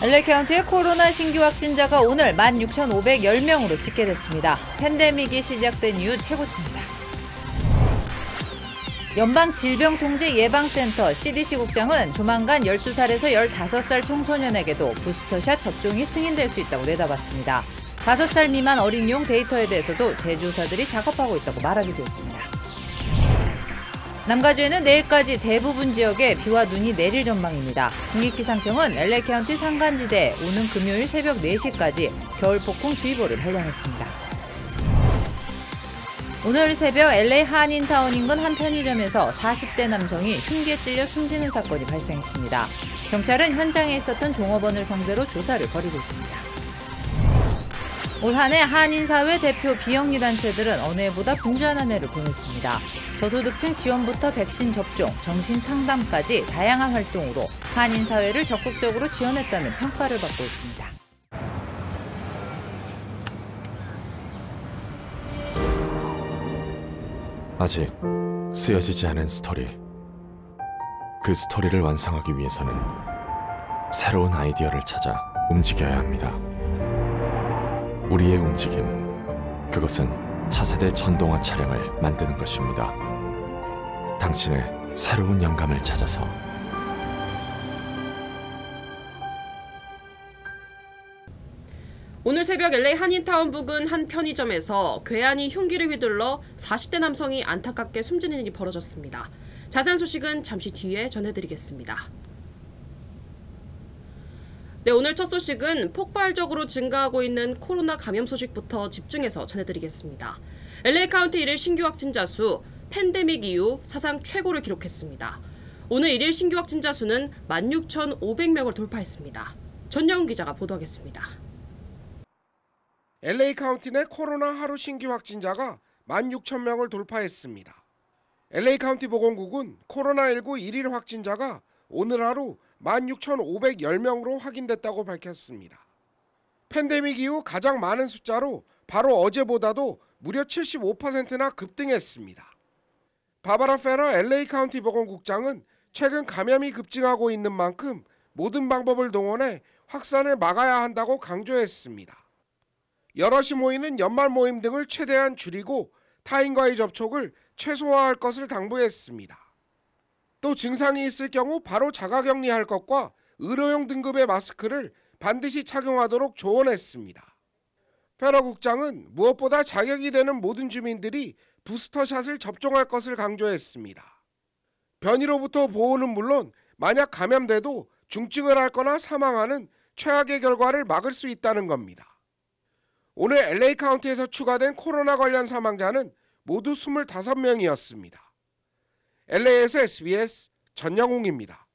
LA 카운티의 코로나 신규 확진자가 오늘 16,510명으로 집계됐습니다. 팬데믹이 시작된 이후 최고치입니다. 연방질병통제예방센터 CDC 국장은 조만간 12살에서 15살 청소년에게도 부스터샷 접종이 승인될 수 있다고 내다봤습니다. 5살 미만 어린이용 데이터에 대해서도 제조사들이 작업하고 있다고 말하기도 했습니다. 남가주에는 내일까지 대부분 지역에 비와 눈이 내릴 전망입니다. 국립기상청은 LA 카운티 산간지대에 오는 금요일 새벽 4시까지 겨울폭풍주의보를 발령했습니다. 오늘 새벽 LA 한인타운 인근 한 편의점에서 40대 남성이 흉기에 찔려 숨지는 사건이 발생했습니다. 경찰은 현장에 있었던 종업원을 상대로 조사를 벌이고 있습니다. 올 한 해 한인사회 대표 비영리 단체들은 어느 해보다 분주한 한 해를 보냈습니다. 저소득층 지원부터 백신 접종, 정신 상담까지 다양한 활동으로 한인사회를 적극적으로 지원했다는 평가를 받고 있습니다. 아직 쓰여지지 않은 스토리. 그 스토리를 완성하기 위해서는 새로운 아이디어를 찾아 움직여야 합니다. 우리의 움직임, 그것은 차세대 전동화 차량을 만드는 것입니다. 당신의 새로운 영감을 찾아서. 오늘 새벽 LA 한인타운 부근 한 편의점에서 괴한이 흉기를 휘둘러 40대 남성이 안타깝게 숨지는 일이 벌어졌습니다. 자세한 소식은 잠시 뒤에 전해드리겠습니다. 네, 오늘 첫 소식은 폭발적으로 증가하고 있는 코로나 감염 소식부터 집중해서 전해드리겠습니다. LA 카운티 1일 신규 확진자 수 팬데믹 이후 사상 최고를 기록했습니다. 오늘 1일 신규 확진자 수는 16,500명을 돌파했습니다. 전영훈 기자가 보도하겠습니다. LA 카운티 내 코로나 하루 신규 확진자가 16,000명을 돌파했습니다. LA 카운티 보건국은 코로나19 1일 확진자가 오늘 하루 16,510명으로 확인됐다고 밝혔습니다. 팬데믹 이후 가장 많은 숫자로 바로 어제보다도 무려 75%나 급등했습니다. 바바라 페러 LA 카운티 보건국장은 최근 감염이 급증하고 있는 만큼 모든 방법을 동원해 확산을 막아야 한다고 강조했습니다. 여럿이 모이는 연말 모임 등을 최대한 줄이고 타인과의 접촉을 최소화할 것을 당부했습니다. 또 증상이 있을 경우 바로 자가격리할 것과 의료용 등급의 마스크를 반드시 착용하도록 조언했습니다. 페러 국장은 무엇보다 자격이 되는 모든 주민들이 부스터샷을 접종할 것을 강조했습니다. 변이로부터 보호는 물론 만약 감염돼도 중증을 앓거나 사망하는 최악의 결과를 막을 수 있다는 겁니다. 오늘 LA 카운티에서 추가된 코로나 관련 사망자는 모두 25명이었습니다. LA에서 SBS 전영웅입니다.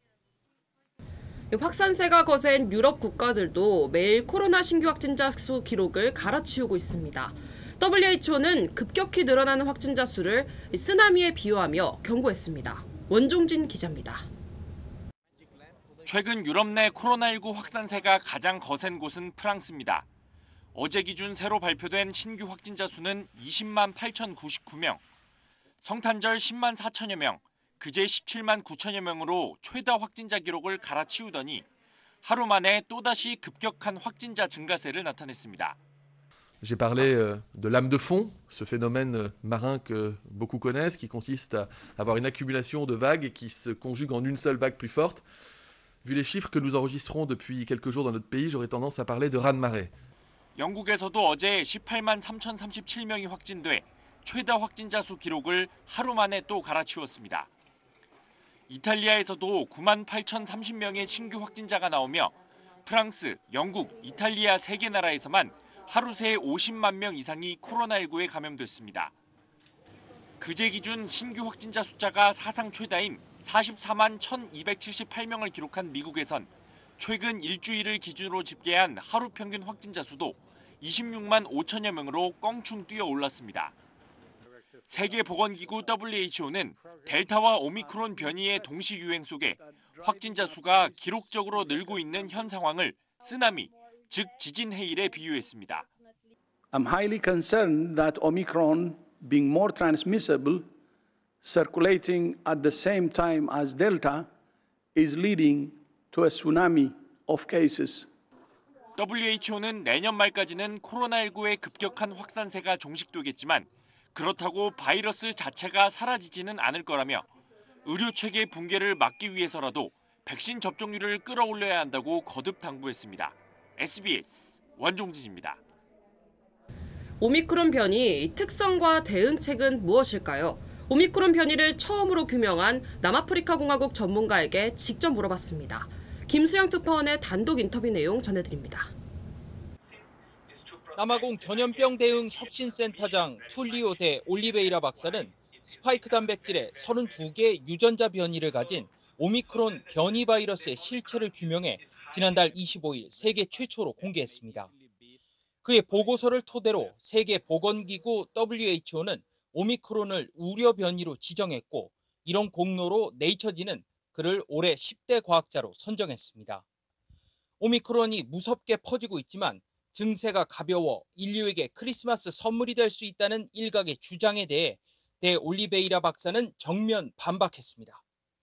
확산세가 거센 유럽 국가들도 매일 코로나 신규 확진자 수 기록을 갈아치우고 있습니다. WHO는 급격히 늘어나는 확진자 수를 쓰나미에 비유하며 경고했습니다. 원종진 기자입니다. 최근 유럽 내 코로나19 확산세가 가장 거센 곳은 프랑스입니다. 어제 기준 새로 발표된 신규 확진자 수는 20만 8,099명, 성탄절 10만 4천여 명, 그제 17만 9천여 명으로 최다 확진자 기록을 갈아치우더니 하루 만에 또다시 급격한 확진자 증가세를 나타냈습니다. J'ai parlé de lame de fond, ce phénomène marin que beaucoup connaissent, qui consiste à avoir une accumulation de vagues qui se conjugue en une seule vague plus forte. Vu les chiffres que nous enregistrons depuis quelques jours dans notre pays, j'aurais tendance à parler de raz-de-marée. 영국에서도 어제 18만 3,037명이 확진돼 최다 확진자 수 기록을 하루 만에 또 갈아치웠습니다. 이탈리아에서도 9만 8,030명의 신규 확진자가 나오며 프랑스, 영국, 이탈리아 3개 나라에서만 하루 새 50만 명 이상이 코로나19에 감염됐습니다. 그제 기준 신규 확진자 숫자가 사상 최다인 44만 1,278명을 기록한 미국에선 최근 일주일을 기준으로 집계한 하루 평균 확진자 수도 26만 5천여 명으로 껑충 뛰어 올랐습니다. 세계보건기구 WHO는 델타와 오미크론 변이의 동시 유행 속에 확진자 수가 기록적으로 늘고 있는 현 상황을 쓰나미, 즉 지진 해일에 비유했습니다. I'm highly concerned that Omicron, being more transmissible, circulating at the same time as Delta, is leading to a tsunami of cases WHO는 내년 말까지는 코로나19의 급격한 확산세가 종식되겠지만 그렇다고 바이러스 자체가 사라지지는 않을 거라며 의료 체계 붕괴를 막기 위해서라도 백신 접종률을 끌어올려야 한다고 거듭 당부했습니다. SBS 원종진입니다. 오미크론 변이 특성과 대응책은 무엇일까요? 오미크론 변이를 처음으로 규명한 남아프리카 공화국 전문가에게 직접 물어봤습니다. 김수영 특파원의 단독 인터뷰 내용 전해드립니다. 남아공 전염병 대응 혁신센터장 툴리오 데 올리베이라 박사는 스파이크 단백질의 32개 유전자 변이를 가진 오미크론 변이 바이러스의 실체를 규명해 지난달 25일 세계 최초로 공개했습니다. 그의 보고서를 토대로 세계보건기구 WHO는 오미크론을 우려 변이로 지정했고 이런 공로로 네이처지는 그를 올해 10대 과학자로 선정했습니다. 오미크론이 무섭게 퍼지고 있지만 증세가 가벼워 인류에게 크리스마스 선물이 될 수 있다는 일각의 주장에 대해 데 올리베이라 박사는 정면 반박했습니다.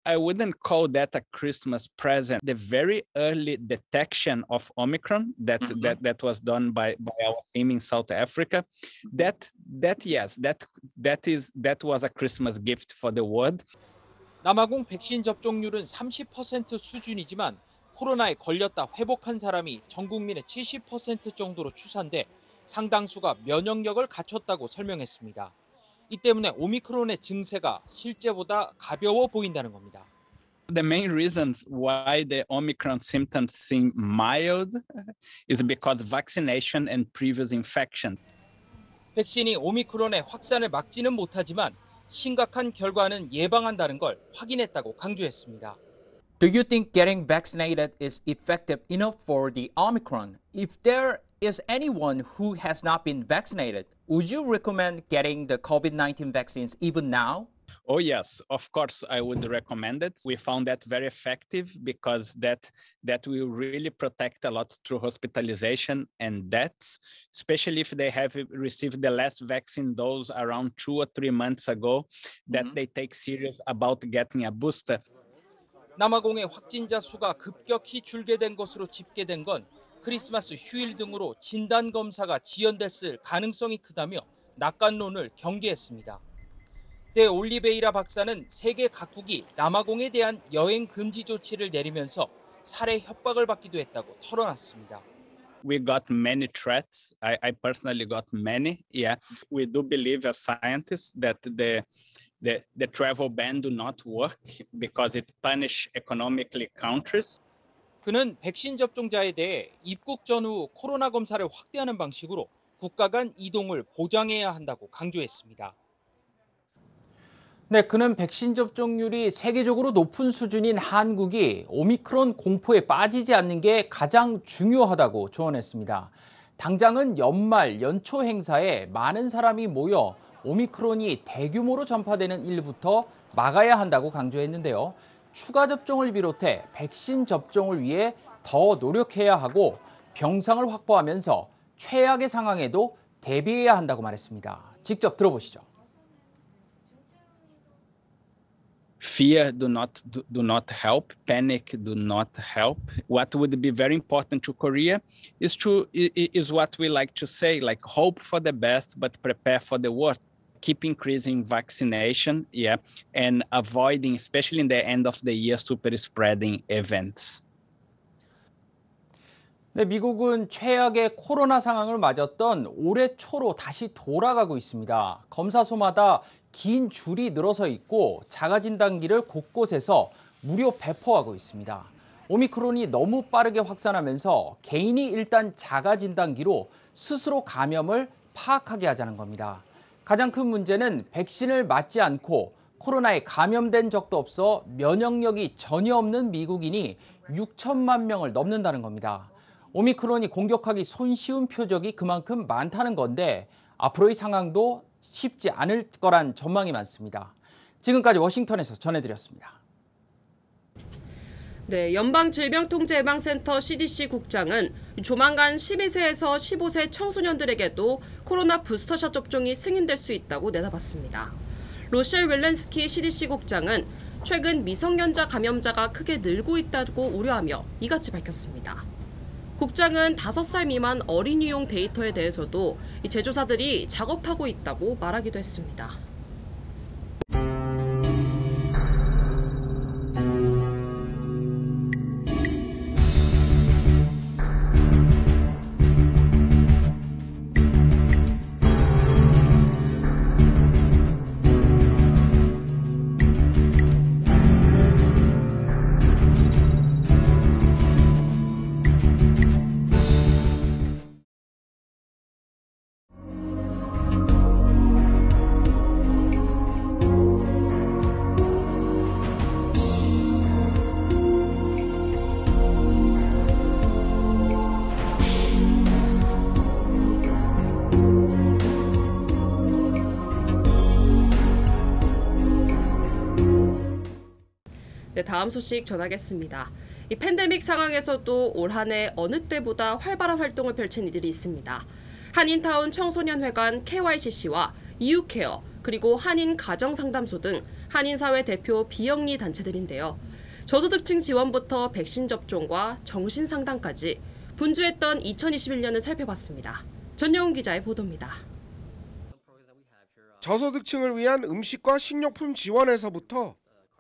I wouldn't call that a Christmas present. The very early detection of Omicron that was done by our team in South Africa, that was a Christmas gift for the world. 남아공 백신 접종률은 30% 수준이지만 코로나에 걸렸다 회복한 사람이 전 국민의 70% 정도로 추산돼 상당수가 면역력을 갖췄다고 설명했습니다. 이 때문에 오미크론의 증세가 실제보다 가벼워 보인다는 겁니다. The main reasons why the Omicron symptoms seem mild is because vaccination and previous infection. 백신이 오미크론의 확산을 막지는 못하지만 심각한 결과는 예방한다는 걸 확인했다고 강조했습니다. Do you think getting vaccinated is effective enough for the Omicron? If there is anyone who has not been vaccinated, would you recommend getting the COVID-19 vaccines even now? Oh yes, of course I would recommend it. We found that very effective because that will really protect a lot through hospitalization and deaths, especially if they have received the last vaccine dose around 2 or 3 months ago, that they take serious about getting a booster. 남아공의 확진자 수가 급격히 줄게 된 것으로 집계된 건 크리스마스 휴일 등으로 진단 검사가 지연됐을 가능성이 크다며 낙관론을 경계했습니다. 데 올리베이라 박사는 세계 각국이 남아공에 대한 여행 금지 조치를 내리면서 살해 협박을 받기도 했다고 털어놨습니다. We got many threats. I personally got many. Yeah, we do believe as scientists that the travel ban do not work because it punish economically countries. 그는 백신 접종자에 대해 입국 전후 코로나 검사를 확대하는 방식으로 국가 간 이동을 보장해야 한다고 강조했습니다. 네, 그는 백신 접종률이 세계적으로 높은 수준인 한국이 오미크론 공포에 빠지지 않는 게 가장 중요하다고 조언했습니다. 당장은 연말, 연초 행사에 많은 사람이 모여 오미크론이 대규모로 전파되는 일부터 막아야 한다고 강조했는데요. 추가 접종을 비롯해 백신 접종을 위해 더 노력해야 하고 병상을 확보하면서 최악의 상황에도 대비해야 한다고 말했습니다. 직접 들어보시죠. Fear do not help. Panic do not help. What would be very important to Korea is what we like to say, like hope for the best, but prepare for the worst. Keep increasing vaccination, and avoiding, especially in the end of the year, super spreading events. 네, 미국은 최악의 코로나 상황을 맞았던 올해 초로 다시 돌아가고 있습니다. 검사소마다 긴 줄이 늘어서 있고 자가진단기를 곳곳에서 무료 배포하고 있습니다. 오미크론이 너무 빠르게 확산하면서 개인이 일단 자가진단기로 스스로 감염을 파악하게 하자는 겁니다. 가장 큰 문제는 백신을 맞지 않고 코로나에 감염된 적도 없어 면역력이 전혀 없는 미국인이 6천만 명을 넘는다는 겁니다. 오미크론이 공격하기 손쉬운 표적이 그만큼 많다는 건데 앞으로의 상황도 쉽지 않을 거란 전망이 많습니다. 지금까지 워싱턴에서 전해드렸습니다. 네, 연방질병통제예방센터 CDC 국장은 조만간 12세에서 15세 청소년들에게도 코로나 부스터샷 접종이 승인될 수 있다고 내다봤습니다. 로셸 웰렌스키 CDC 국장은 최근 미성년자 감염자가 크게 늘고 있다고 우려하며 이같이 밝혔습니다. 국장은 5살 미만 어린이용 데이터에 대해서도 이 제조사들이 작업하고 있다고 말하기도 했습니다. 네, 다음 소식 전하겠습니다. 이 팬데믹 상황에서도 올 한 해 어느 때보다 활발한 활동을 펼친 이들이 있습니다. 한인타운 청소년회관 KYCC와 이유케어, 그리고 한인가정상담소 등 한인사회 대표 비영리 단체들인데요. 저소득층 지원부터 백신 접종과 정신상담까지 분주했던 2021년을 살펴봤습니다. 전영훈 기자의 보도입니다. 저소득층을 위한 음식과 식료품 지원에서부터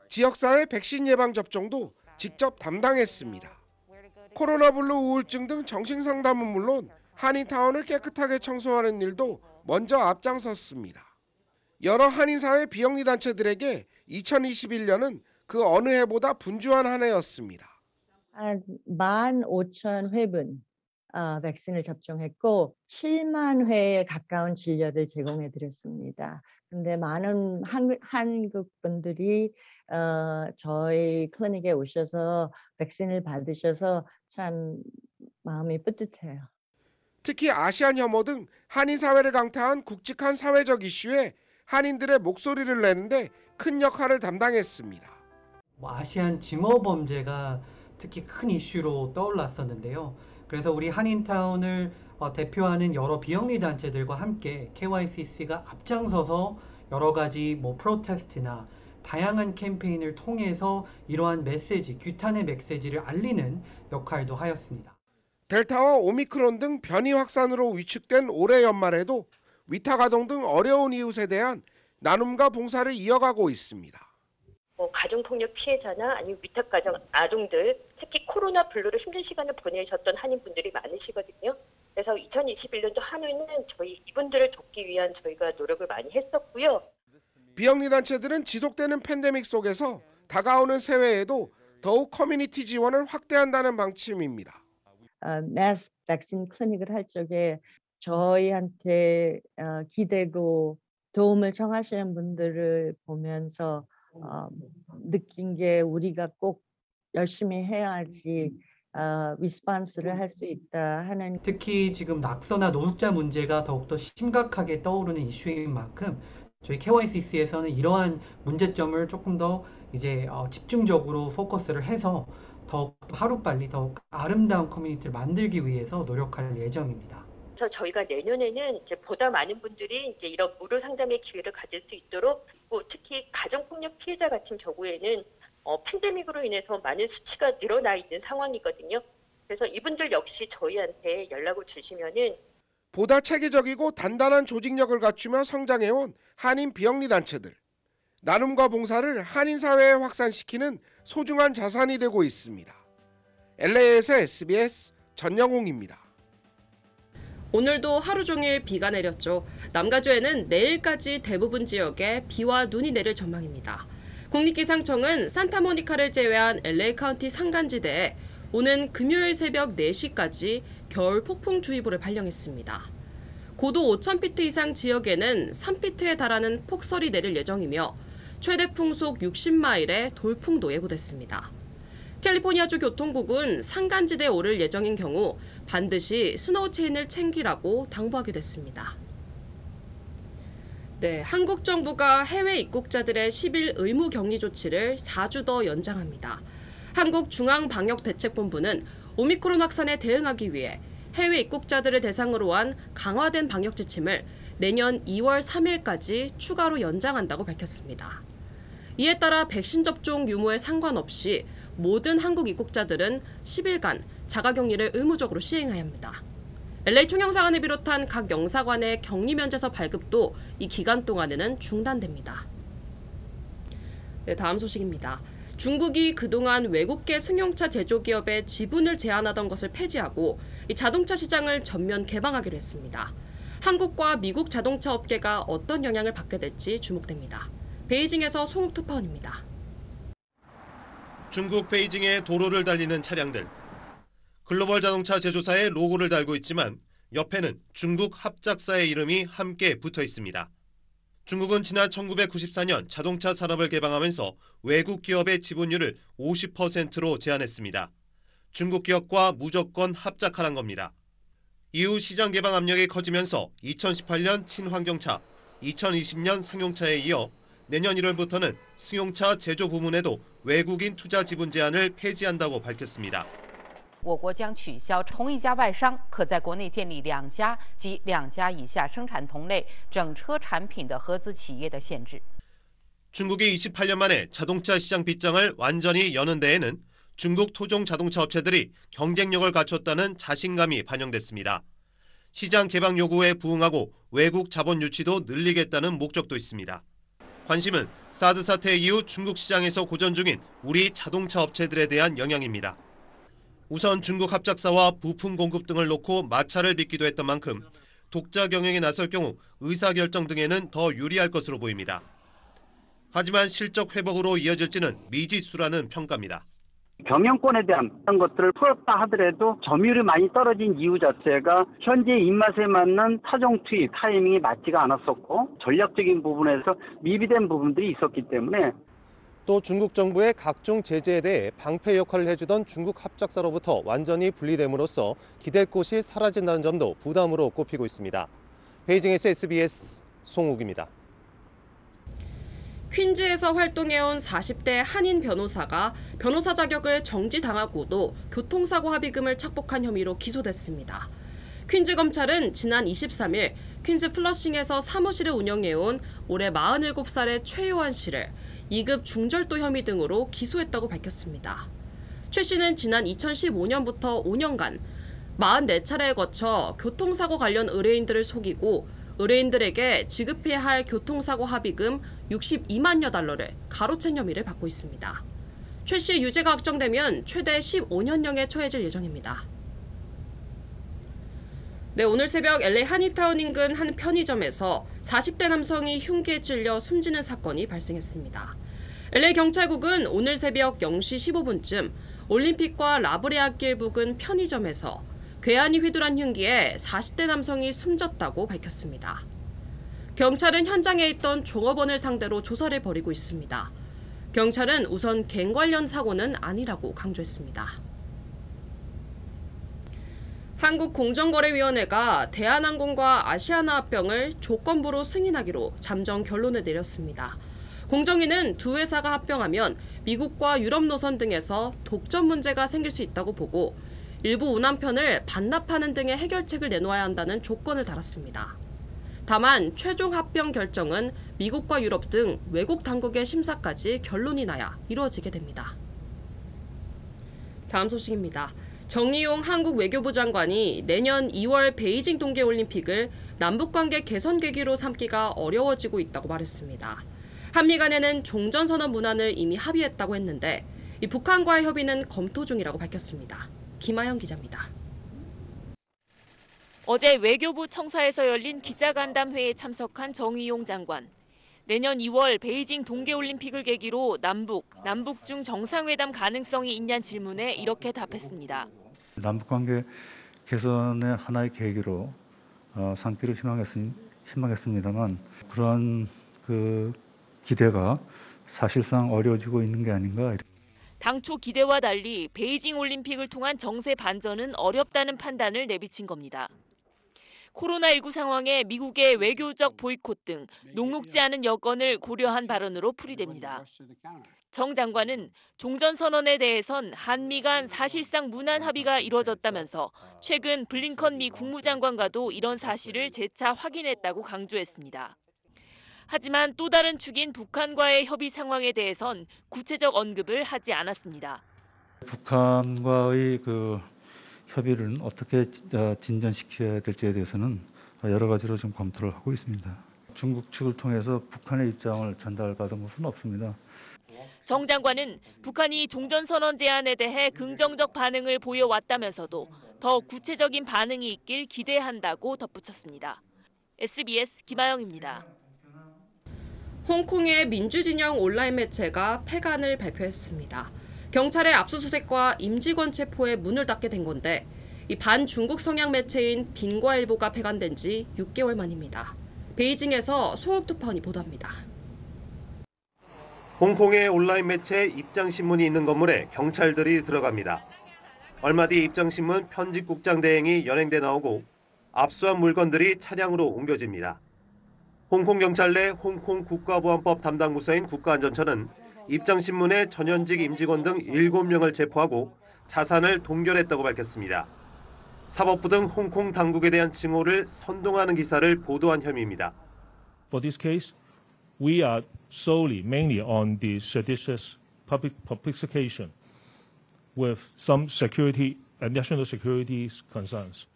지역사회 백신 예방 접종도 직접 담당했습니다. 코로나 블루 우울증 등 정신상담은 물론 한인타운을 깨끗하게 청소하는 일도 먼저 앞장섰습니다. 여러 한인사회 비영리 단체들에게 2021년은 그 어느 해보다 분주한 한 해였습니다. 한 15,000회분 백신을 접종했고 7만 회에 가까운 진료를 제공해 드렸습니다. 근데 많은 한국 분들이 저희 클리닉에 오셔서 백신을 받으셔서 참 마음이 뿌듯해요. 특히 아시안 혐오 등 한인 사회를 강타한 굵직한 사회적 이슈에 한인들의 목소리를 내는데 큰 역할을 담당했습니다. 아시안 증오 범죄가 특히 큰 이슈로 떠올랐었는데요. 그래서 우리 한인타운을 대표하는 여러 비영리 단체들과 함께 KYCC가 앞장서서 여러 가지 프로테스트나 다양한 캠페인을 통해서 이러한 메시지, 규탄의 메시지를 알리는 역할도 하였습니다. 델타와 오미크론 등 변이 확산으로 위축된 올해 연말에도 위탁아동 등 어려운 이웃에 대한 나눔과 봉사를 이어가고 있습니다. 가정폭력 피해자나 아니면 위탁가정 아동들, 특히 코로나 블루로 힘든 시간을 보내셨던 한인분들이 많으시거든요. 그래서 2021년도 한 해는 저희 이분들을 돕기 위한 저희가 노력을 많이 했었고요. 비영리 단체들은 지속되는 팬데믹 속에서 다가오는 새해에도 더욱 커뮤니티 지원을 확대한다는 방침입니다. 마스 백신 클리닉을 할 적에 저희한테 기대고 도움을 청하시는 분들을 보면서 느낀 게 우리가 꼭 열심히 해야지 리스폰스를 할 수 있다 하는. 특히 지금 낙서나 노숙자 문제가 더욱더 심각하게 떠오르는 이슈인 만큼 저희 KYCC에서는 이러한 문제점을 조금 더 이제 집중적으로 포커스를 해서 더욱 하루빨리 더욱 아름다운 커뮤니티를 만들기 위해서 노력할 예정입니다. 그래서 저희가 내년에는 이제 보다 많은 분들이 이제 이런 무료 상담의 기회를 가질 수 있도록, 특히 가정폭력 피해자 같은 경우에는 팬데믹으로 인해서 많은 수치가 늘어나 있는 상황이거든요. 그래서 이분들 역시 저희한테 연락을 주시면은 보다 체계적이고 단단한 조직력을 갖추며 성장해온 한인 비영리 단체들. 나눔과 봉사를 한인 사회에 확산시키는 소중한 자산이 되고 있습니다. LA에서 SBS 전영웅입니다. 오늘도 하루 종일 비가 내렸죠. 남가주에는 내일까지 대부분 지역에 비와 눈이 내릴 전망입니다. 국립기상청은 산타모니카를 제외한 LA 카운티 산간지대에 오는 금요일 새벽 4시까지 겨울 폭풍주의보를 발령했습니다. 고도 5,000피트 이상 지역에는 3피트에 달하는 폭설이 내릴 예정이며 최대 풍속 60마일의 돌풍도 예고됐습니다. 캘리포니아주 교통국은 산간지대에 오를 예정인 경우 반드시 스노우 체인을 챙기라고 당부하기도 했습니다. 네, 한국 정부가 해외 입국자들의 10일 의무 격리 조치를 4주 더 연장합니다. 한국중앙방역대책본부는 오미크론 확산에 대응하기 위해 해외 입국자들을 대상으로 한 강화된 방역 지침을 내년 2월 3일까지 추가로 연장한다고 밝혔습니다. 이에 따라 백신 접종 유무에 상관없이 모든 한국 입국자들은 10일간 자가격리를 의무적으로 시행해야 합니다. LA 총영사관을 비롯한 각 영사관의 격리 면제서 발급도 이 기간 동안에는 중단됩니다. 네, 다음 소식입니다. 중국이 그동안 외국계 승용차 제조기업의 지분을 제한하던 것을 폐지하고 이 자동차 시장을 전면 개방하기로 했습니다. 한국과 미국 자동차 업계가 어떤 영향을 받게 될지 주목됩니다. 베이징에서 송욱 특파원입니다. 중국 베이징의 도로를 달리는 차량들. 글로벌 자동차 제조사의 로고를 달고 있지만 옆에는 중국 합작사의 이름이 함께 붙어 있습니다. 중국은 지난 1994년 자동차 산업을 개방하면서 외국 기업의 지분율을 50%로 제한했습니다. 중국 기업과 무조건 합작하란 겁니다. 이후 시장 개방 압력이 커지면서 2018년 친환경차, 2020년 상용차에 이어 내년 1월부터는 승용차 제조 부문에도 외국인 투자 지분 제한을 폐지한다고 밝혔습니다. 我国将取消同一家外商可在国内建立2家及2家以下生产同类整车产品的合资企业的限制. 중국이 28년 만에 자동차 시장 빗장을 완전히 여는 데에는 중국 토종 자동차 업체들이 경쟁력을 갖췄다는 자신감이 반영됐습니다. 시장 개방 요구에 부응하고 외국 자본 유치도 늘리겠다는 목적도 있습니다. 관심은 사드 사태 이후 중국 시장에서 고전 중인 우리 자동차 업체들에 대한 영향입니다. 우선 중국 합작사와 부품 공급 등을 놓고 마찰을 빚기도 했던 만큼 독자 경영에 나설 경우 의사결정 등에는 더 유리할 것으로 보입니다. 하지만 실적 회복으로 이어질지는 미지수라는 평가입니다. 경영권에 대한 그런 것들을 풀었다 하더라도 점유율이 많이 떨어진 이유 자체가 현재 입맛에 맞는 타종 투입 타이밍이 맞지가 않았었고 전략적인 부분에서 미비된 부분들이 있었기 때문에 또 중국 정부의 각종 제재에 대해 방패 역할을 해주던 중국 합작사로부터 완전히 분리됨으로써 기댈 곳이 사라진다는 점도 부담으로 꼽히고 있습니다. 베이징에서 SBS 송욱입니다. 퀸즈에서 활동해온 40대 한인 변호사가 변호사 자격을 정지당하고도 교통사고 합의금을 착복한 혐의로 기소됐습니다. 퀸즈 검찰은 지난 23일 퀸즈 플러싱에서 사무실을 운영해온 올해 47살의 최요한 씨를 2급 중절도 혐의 등으로 기소했다고 밝혔습니다. 최 씨는 지난 2015년부터 5년간 44차례에 거쳐 교통사고 관련 의뢰인들을 속이고 의뢰인들에게 지급해야 할 교통사고 합의금 62만여 달러를 가로챈 혐의를 받고 있습니다. 최 씨의 유죄가 확정되면 최대 15년형에 처해질 예정입니다. 네, 오늘 새벽 LA 한인타운 인근 한 편의점에서 40대 남성이 흉기에 찔려 숨지는 사건이 발생했습니다. LA 경찰국은 오늘 새벽 0시 15분쯤 올림픽과 라브레아길 부근 편의점에서 괴한이 휘두른 흉기에 40대 남성이 숨졌다고 밝혔습니다. 경찰은 현장에 있던 종업원을 상대로 조사를 벌이고 있습니다. 경찰은 우선 갱 관련 사고는 아니라고 강조했습니다. 한국공정거래위원회가 대한항공과 아시아나합병을 조건부로 승인하기로 잠정 결론을 내렸습니다. 공정위는 두 회사가 합병하면 미국과 유럽 노선 등에서 독점 문제가 생길 수 있다고 보고 일부 운항편을 반납하는 등의 해결책을 내놓아야 한다는 조건을 달았습니다. 다만 최종 합병 결정은 미국과 유럽 등 외국 당국의 심사까지 결론이 나야 이루어지게 됩니다. 다음 소식입니다. 정의용 한국 외교부 장관이 내년 2월 베이징 동계올림픽을 남북관계 개선 계기로 삼기가 어려워지고 있다고 말했습니다. 한미 간에는 종전선언 문안을 이미 합의했다고 했는데 이 북한과의 협의는 검토 중이라고 밝혔습니다. 김아영 기자입니다. 어제 외교부 청사에서 열린 기자간담회에 참석한 정의용 장관. 내년 2월 베이징 동계올림픽을 계기로 남북중 정상회담 가능성이 있냐는 질문에 이렇게 답했습니다. 남북관계 개선의 하나의 계기로 삼기를 희망했습니다만 그런 기대가 사실상 어려워지고 있는 게 아닌가. 당초 기대와 달리 베이징 올림픽을 통한 정세 반전은 어렵다는 판단을 내비친 겁니다. 코로나19 상황에 미국의 외교적 보이콧 등 녹록지 않은 여건을 고려한 발언으로 풀이됩니다. 정 장관은 종전선언에 대해선 한미 간 사실상 무난 합의가 이루어졌다면서 최근 블링컨 미 국무장관과도 이런 사실을 재차 확인했다고 강조했습니다. 하지만 또 다른 축인 북한과의 협의 상황에 대해선 구체적 언급을 하지 않았습니다. 북한과의 그 협의를 어떻게 진전시켜야 될지에 대해서는 여러 가지로 좀 검토를 하고 있습니다. 중국 측을 통해서 북한의 입장을 전달받은 것은 없습니다. 정 장관은 북한이 종전선언 제안에 대해 긍정적 반응을 보여왔다면서도 더 구체적인 반응이 있길 기대한다고 덧붙였습니다. SBS 김아영입니다. 홍콩의 민주진영 온라인 매체가 폐간을 발표했습니다. 경찰의 압수수색과 임직원 체포에 문을 닫게 된 건데 이 반중국 성향 매체인 빈과일보가 폐간된 지 6개월 만입니다. 베이징에서 송옥투펀이 보도합니다. 홍콩의 온라인 매체 입장신문이 있는 건물에 경찰들이 들어갑니다. 얼마 뒤 입장신문 편집국장 대행이 연행돼 나오고 압수한 물건들이 차량으로 옮겨집니다. 홍콩 경찰 내 홍콩 국가보안법 담당 부서인 국가안전처는 입장신문의 전현직 임직원 등 7명을 체포하고 자산을 동결했다고 밝혔습니다. 사법부 등 홍콩 당국에 대한 증오를 선동하는 기사를 보도한 혐의입니다. For this case, we are solely mainly on the seditious publication with some security and national security concerns.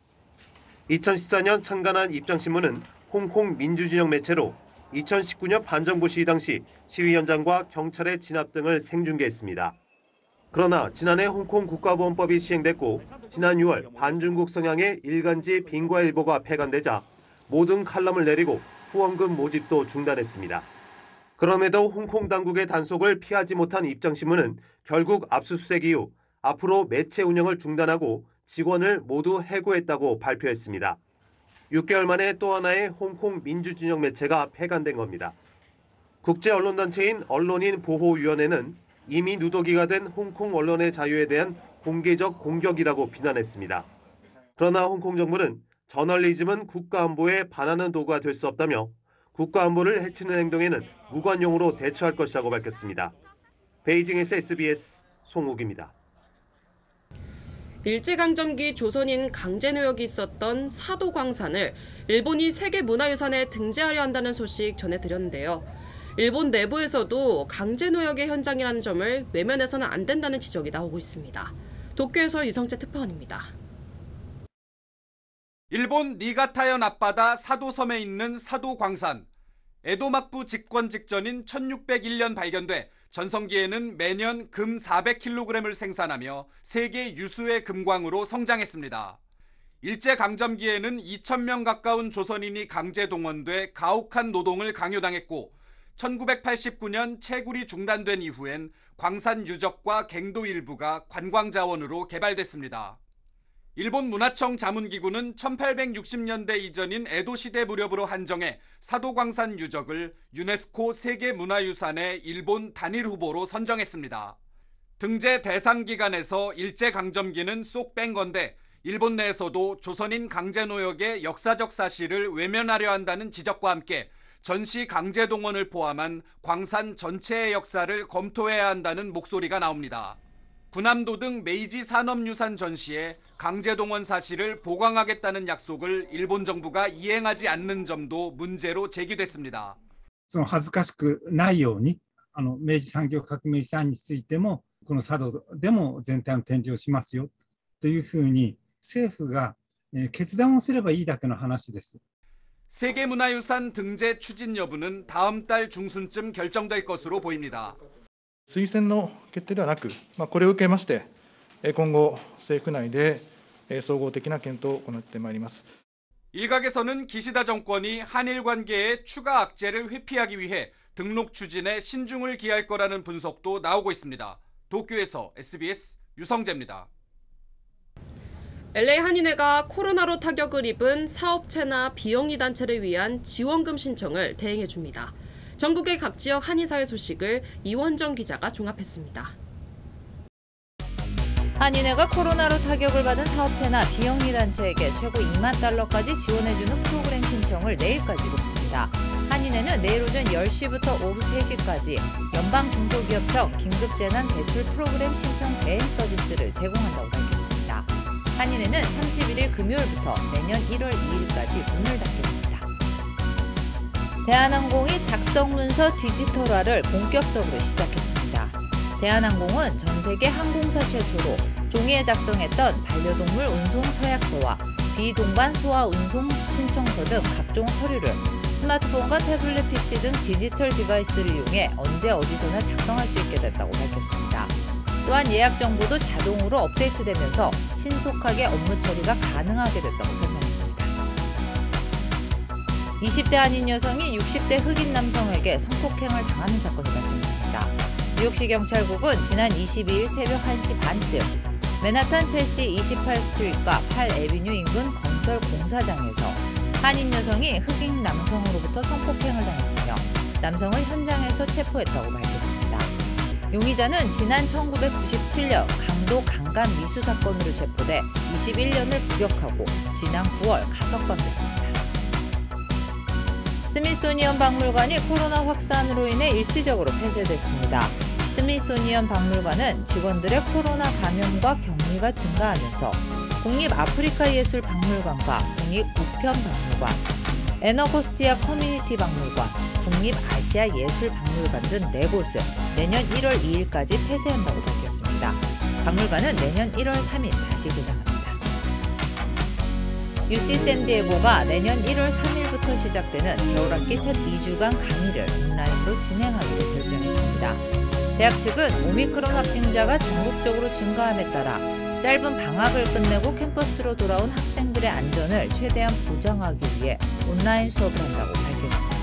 2014년 창간한 입장신문은 홍콩 민주진영 매체로 2019년 반정부 시위 당시 시위 현장과 경찰의 진압 등을 생중계했습니다. 그러나 지난해 홍콩 국가보안법이 시행됐고 지난 6월 반중국 성향의 일간지 빈과일보가 폐간되자 모든 칼럼을 내리고 후원금 모집도 중단했습니다. 그럼에도 홍콩 당국의 단속을 피하지 못한 입장신문은 결국 압수수색 이후 앞으로 매체 운영을 중단하고 직원을 모두 해고했다고 발표했습니다. 6개월 만에 또 하나의 홍콩 민주진영 매체가 폐간된 겁니다. 국제언론단체인 언론인보호위원회는 이미 누더기가 된 홍콩 언론의 자유에 대한 공개적 공격이라고 비난했습니다. 그러나 홍콩 정부는 저널리즘은 국가안보에 반하는 도구가 될 수 없다며 국가안보를 해치는 행동에는 무관용으로 대처할 것이라고 밝혔습니다. 베이징에서 SBS 송욱입니다. 일제강점기 조선인 강제노역이 있었던 사도광산을 일본이 세계문화유산에 등재하려 한다는 소식 전해드렸는데요. 일본 내부에서도 강제노역의 현장이라는 점을 외면해서는 안 된다는 지적이 나오고 있습니다. 도쿄에서 유성재 특파원입니다. 일본 니가타현 앞바다 사도섬에 있는 사도광산. 에도막부 집권 직전인 1601년 발견돼 전성기에는 매년 금 400kg을 생산하며 세계 유수의 금광으로 성장했습니다. 일제강점기에는 2,000명 가까운 조선인이 강제 동원돼 가혹한 노동을 강요당했고 1989년 채굴이 중단된 이후엔 광산 유적과 갱도 일부가 관광자원으로 개발됐습니다. 일본 문화청 자문기구는 1860년대 이전인 에도시대 무렵으로 한정해 사도광산 유적을 유네스코 세계문화유산의 일본 단일 후보로 선정했습니다. 등재 대상 기간에서 일제강점기는 쏙 뺀 건데 일본 내에서도 조선인 강제노역의 역사적 사실을 외면하려 한다는 지적과 함께 전시 강제동원을 포함한 광산 전체의 역사를 검토해야 한다는 목소리가 나옵니다. 군함도 등 메이지 산업유산 전시에 강제동원 사실을 보강하겠다는 약속을 일본 정부가 이행하지 않는 점도 문제로 제기됐습니다. 恥ずかしくないように明治産業革命遺産についてもこの佐渡でも全体の展示をしますよというふうに政府が決断をすればいいだけの話です。 세계문화유산 등재 추진 여부는 다음 달 중순쯤 결정될 것으로 보입니다. 推薦の決定ではなく、これを受けまして、今後、政府内で総合的な検討を行ってまいります。 일각에서는 기시다 정권이 한일 관계의 추가 악재를 회피하기 위해 등록 추진에 신중을 기할 거라는 분석도 나오고 있습니다. 도쿄에서 SBS 유성재입니다. LA 한인회가 코로나로 타격을 입은 사업체나 비영리 단체를 위한 지원금 신청을 대행해 줍니다. 전국의 각 지역 한인사회 소식을 이원정 기자가 종합했습니다. 한인회가 코로나로 타격을 받은 사업체나 비영리 단체에게 최고 2만 달러까지 지원해주는 프로그램 신청을 내일까지 돕습니다. 한인회는 내일 오전 10시부터 오후 3시까지 연방중소기업청 긴급재난 대출 프로그램 신청 대행 서비스를 제공한다고 밝혔습니다. 한인회는 31일 금요일부터 내년 1월 2일까지 문을 닫게 됩니다. 대한항공이 작성 문서 디지털화를 본격적으로 시작했습니다. 대한항공은 전 세계 항공사 최초로 종이에 작성했던 반려동물 운송 서약서와 비동반 소아 운송 신청서 등 각종 서류를 스마트폰과 태블릿 PC 등 디지털 디바이스를 이용해 언제 어디서나 작성할 수 있게 됐다고 밝혔습니다. 또한 예약 정보도 자동으로 업데이트되면서 신속하게 업무 처리가 가능하게 됐다고 설명했습니다. 20대 한인 여성이 60대 흑인 남성에게 성폭행을 당하는 사건이 발생했습니다. 뉴욕시 경찰국은 지난 22일 새벽 1시 반쯤 맨하탄 첼시 28스트리트과 8에비뉴 인근 건설 공사장에서 한인 여성이 흑인 남성으로부터 성폭행을 당했으며 남성을 현장에서 체포했다고 밝혔습니다. 용의자는 지난 1997년 강도 강간 미수 사건으로 체포돼 21년을服役하고 지난 9월 가석방됐습니다. 스미소니언 박물관이 코로나 확산으로 인해 일시적으로 폐쇄됐습니다. 스미소니언 박물관은 직원들의 코로나 감염과 격리가 증가하면서 국립아프리카예술박물관과 국립우편박물관, 에너코스티아 커뮤니티 박물관, 국립아시아예술박물관 등 4곳을 내년 1월 2일까지 폐쇄한다고 밝혔습니다. 박물관은 내년 1월 3일 다시 개장합니다. UC 샌디에고가 내년 1월 3일부터 시작되는 겨울학기 첫 2주간 강의를 온라인으로 진행하기로 결정했습니다. 대학 측은 오미크론 확진자가 전국적으로 증가함에 따라 짧은 방학을 끝내고 캠퍼스로 돌아온 학생들의 안전을 최대한 보장하기 위해 온라인 수업을 한다고 밝혔습니다.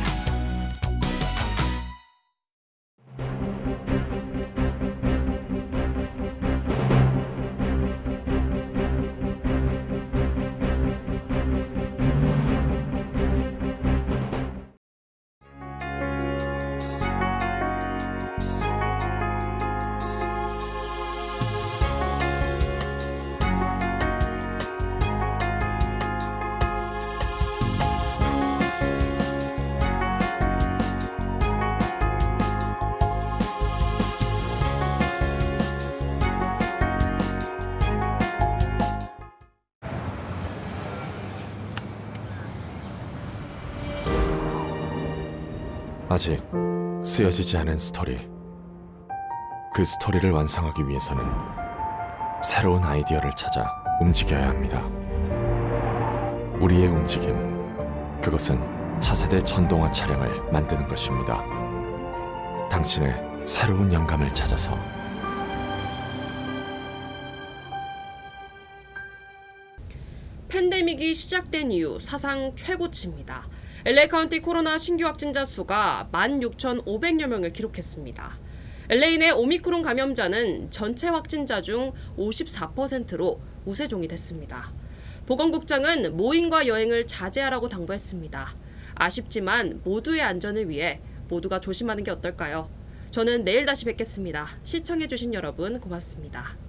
아직 쓰여지지 않은 스토리. 그 스토리를 완성하기 위해서는 새로운 아이디어를 찾아 움직여야 합니다. 우리의 움직임, 그것은 차세대 전동화 차량을 만드는 것입니다. 당신의 새로운 영감을 찾아서 팬데믹이 시작된 이후 사상 최고치입니다. LA 카운티 코로나 신규 확진자 수가 16,500여 명을 기록했습니다. LA 내 오미크론 감염자는 전체 확진자 중 54%로 우세종이 됐습니다. 보건국장은 모임과 여행을 자제하라고 당부했습니다. 아쉽지만 모두의 안전을 위해 모두가 조심하는 게 어떨까요? 저는 내일 다시 뵙겠습니다. 시청해주신 여러분 고맙습니다.